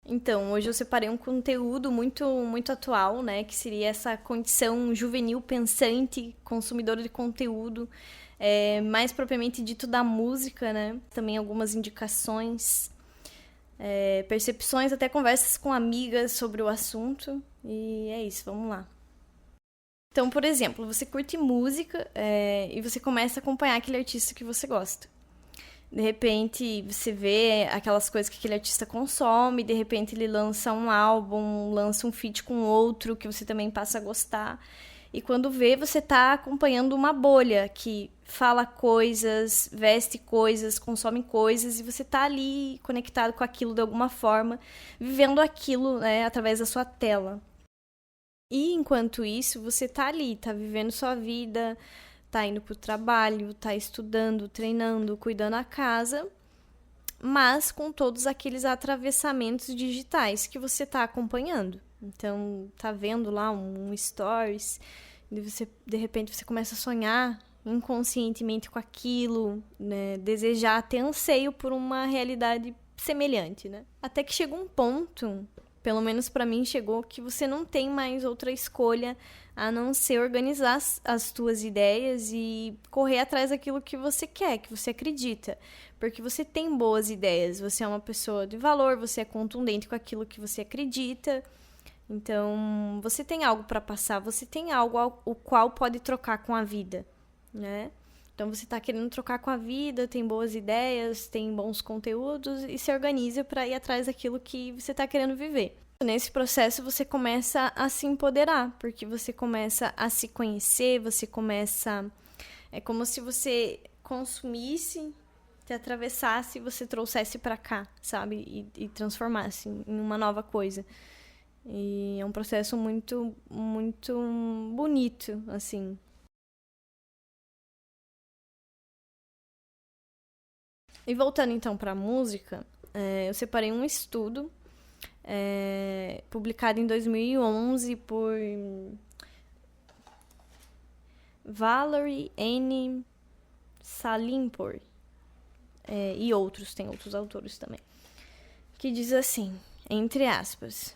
Então, hoje eu separei um conteúdo muito atual, né? Que seria essa condição juvenil pensante, consumidora de conteúdo, mais propriamente dito da música, né? Também algumas indicações, percepções, até conversas com amigas sobre o assunto. E é isso, vamos lá. Então, por exemplo, você curte música e você começa a acompanhar aquele artista que você gosta. De repente, você vê aquelas coisas que aquele artista consome, de repente ele lança um álbum, lança um feat com outro que você também passa a gostar. E quando vê, você tá acompanhando uma bolha que fala coisas, veste coisas, consome coisas, e você tá ali conectado com aquilo de alguma forma, vivendo aquilo, né, através da sua tela. E enquanto isso, você tá ali, tá vivendo sua vida, tá indo pro trabalho, tá estudando, treinando, cuidando da casa, mas com todos aqueles atravessamentos digitais que você tá acompanhando. Então, tá vendo lá um stories, e você, de repente você começa a sonhar inconscientemente com aquilo, né? Desejar, ter anseio por uma realidade semelhante, né? Até que chega um ponto, pelo menos para mim chegou, que você não tem mais outra escolha a não ser organizar as tuas ideias e correr atrás daquilo que você quer, que você acredita. Porque você tem boas ideias, você é uma pessoa de valor, você é contundente com aquilo que você acredita. Então, você tem algo para passar, você tem algo o qual pode trocar com a vida, né? Então, você está querendo trocar com a vida, tem boas ideias, tem bons conteúdos e se organiza para ir atrás daquilo que você está querendo viver. Nesse processo, você começa a se empoderar, porque você começa a se conhecer, você começa... É como se você consumisse, te atravessasse e você trouxesse para cá, sabe? E transformasse em uma nova coisa. E é um processo muito bonito, assim. E voltando então para a música, eu separei um estudo publicado em 2011 por Valerie N. Salimpor e outros, tem outros autores também, que diz assim, entre aspas: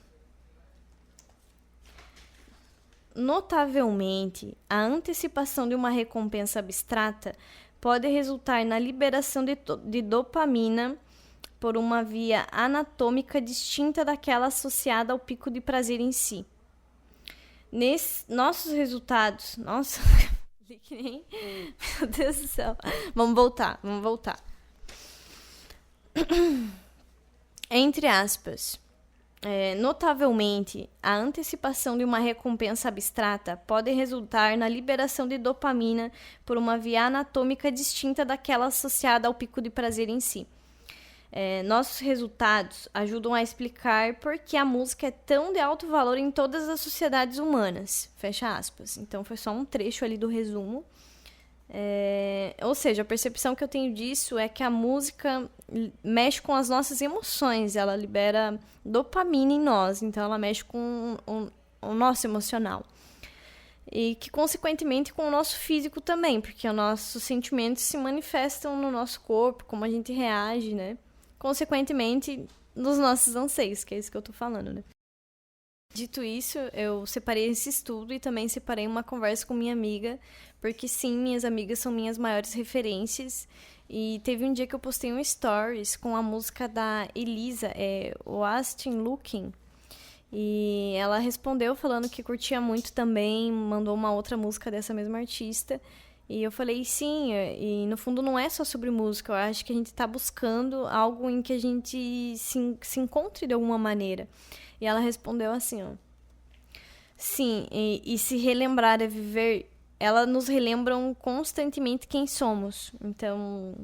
notavelmente, a antecipação de uma recompensa abstrata pode resultar na liberação de dopamina por uma via anatômica distinta daquela associada ao pico de prazer em si. Nossos resultados... Nossa, que nem... Meu Deus do céu. Vamos voltar. Entre aspas... notavelmente, a antecipação de uma recompensa abstrata pode resultar na liberação de dopamina por uma via anatômica distinta daquela associada ao pico de prazer em si. Nossos resultados ajudam a explicar por que a música é tão de alto valor em todas as sociedades humanas. Fecha aspas. Então, foi só um trecho ali do resumo. Ou seja, a percepção que eu tenho disso é que a música mexe com as nossas emoções, ela libera dopamina em nós, então ela mexe com o nosso emocional. E que, consequentemente, com o nosso físico também, porque os nossos sentimentos se manifestam no nosso corpo, como a gente reage, né? Consequentemente, nos nossos anseios, que é isso que eu tô falando, né? Dito isso, eu separei esse estudo e também separei uma conversa com minha amiga, porque sim, minhas amigas são minhas maiores referências. E teve um dia que eu postei um stories com a música da Elisa, o Austin Looking. E ela respondeu falando que curtia muito também, mandou uma outra música dessa mesma artista. E eu falei, sim, e no fundo não é só sobre música, eu acho que a gente tá buscando algo em que a gente se encontre de alguma maneira. E ela respondeu assim, ó: sim, e se relembrar é viver, elas nos relembram constantemente quem somos. Então,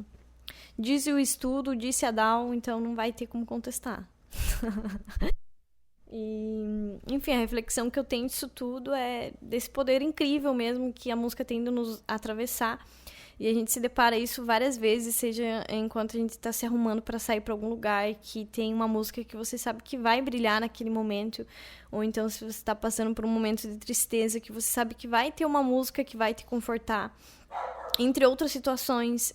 disse o estudo, disse a Dow, então não vai ter como contestar. E, enfim, a reflexão que eu tenho disso tudo é desse poder incrível mesmo que a música tem de nos atravessar. E a gente se depara isso várias vezes, seja enquanto a gente está se arrumando para sair para algum lugar que tem uma música que você sabe que vai brilhar naquele momento, ou então se você está passando por um momento de tristeza, que você sabe que vai ter uma música que vai te confortar. Entre outras situações,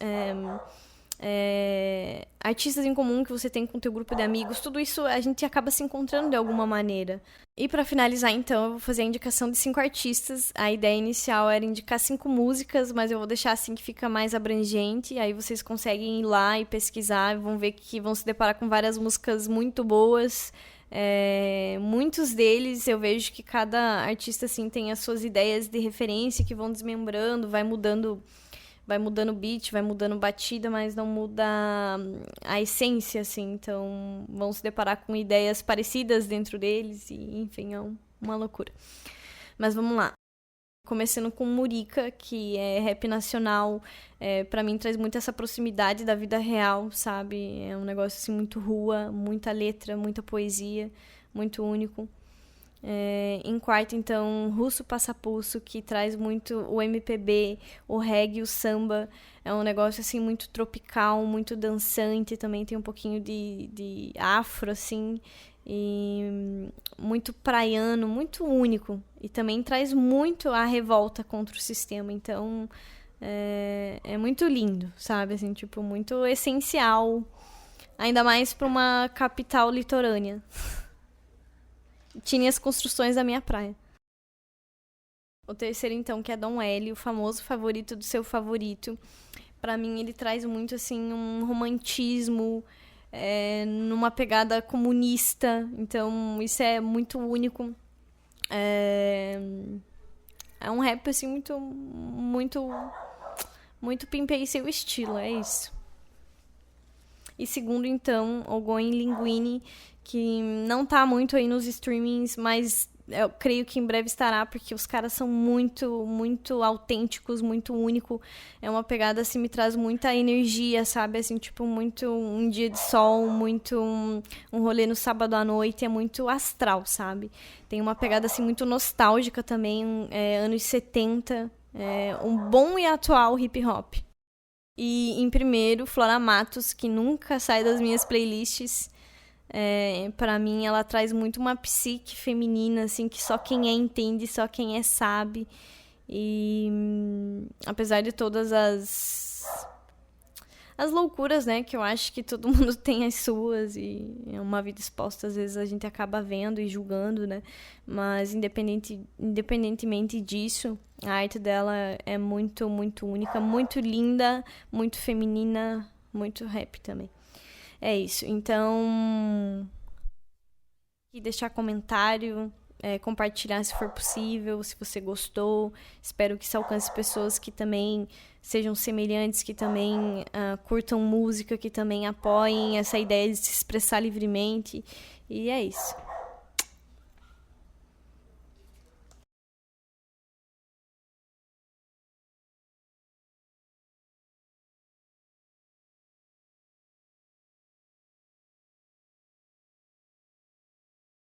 artistas em comum que você tem com o teu grupo de amigos, tudo isso a gente acaba se encontrando de alguma maneira. E pra finalizar, então, eu vou fazer a indicação de 5 artistas. A ideia inicial era indicar 5 músicas, mas eu vou deixar assim que fica mais abrangente. Aí vocês conseguem ir lá e pesquisar, vão ver que vão se deparar com várias músicas muito boas. Muitos deles eu vejo que cada artista assim tem as suas ideias de referência que vão desmembrando, vai mudando o beat, vai mudando batida, mas não muda a essência, assim. Então, vão se deparar com ideias parecidas dentro deles e, enfim, uma loucura. Mas vamos lá. Começando com Murica, que é rap nacional. Pra mim, traz muito essa proximidade da vida real, sabe? É um negócio, assim, muito rua, muita letra, muita poesia, muito único. Em quarto, então, Russo Passapulso, que traz muito o MPB, o reggae, o samba. É um negócio, assim, muito tropical, muito dançante. Também tem um pouquinho de afro, assim. E muito praiano, muito único. E também traz muito a revolta contra o sistema. Então, é muito lindo, sabe? Assim, tipo, muito essencial. Ainda mais para uma capital litorânea. Tinha as construções da minha praia. O terceiro, então, que é Dom L, o famoso favorito do seu favorito. Pra mim, ele traz muito, assim, um romantismo, numa pegada comunista. Então, isso é muito único. É um rap, assim, muito pimpei seu estilo, é isso. E segundo, então, o Going Linguini, que não tá muito aí nos streamings, mas eu creio que em breve estará, porque os caras são muito, muito autênticos, muito único. É uma pegada, assim, me traz muita energia, sabe? Assim, tipo, muito um dia de sol, muito um rolê no sábado à noite, é muito astral, sabe? Tem uma pegada, assim, muito nostálgica também, anos 70, um bom e atual hip hop. E em primeiro, Flora Matos, que nunca sai das minhas playlists. Pra mim, ela traz muito uma psique feminina, assim, que só quem entende, só quem sabe. E apesar de todas as loucuras, né, que eu acho que todo mundo tem as suas e é uma vida exposta, às vezes a gente acaba vendo e julgando, né, mas independentemente disso, a arte dela é muito, muito única, muito linda, muito feminina, muito rap também. É isso, então e deixar comentário, compartilhar se for possível, se você gostou. Espero que isso alcance pessoas que também sejam semelhantes, que também curtam música, que também apoiem essa ideia de se expressar livremente. E é isso.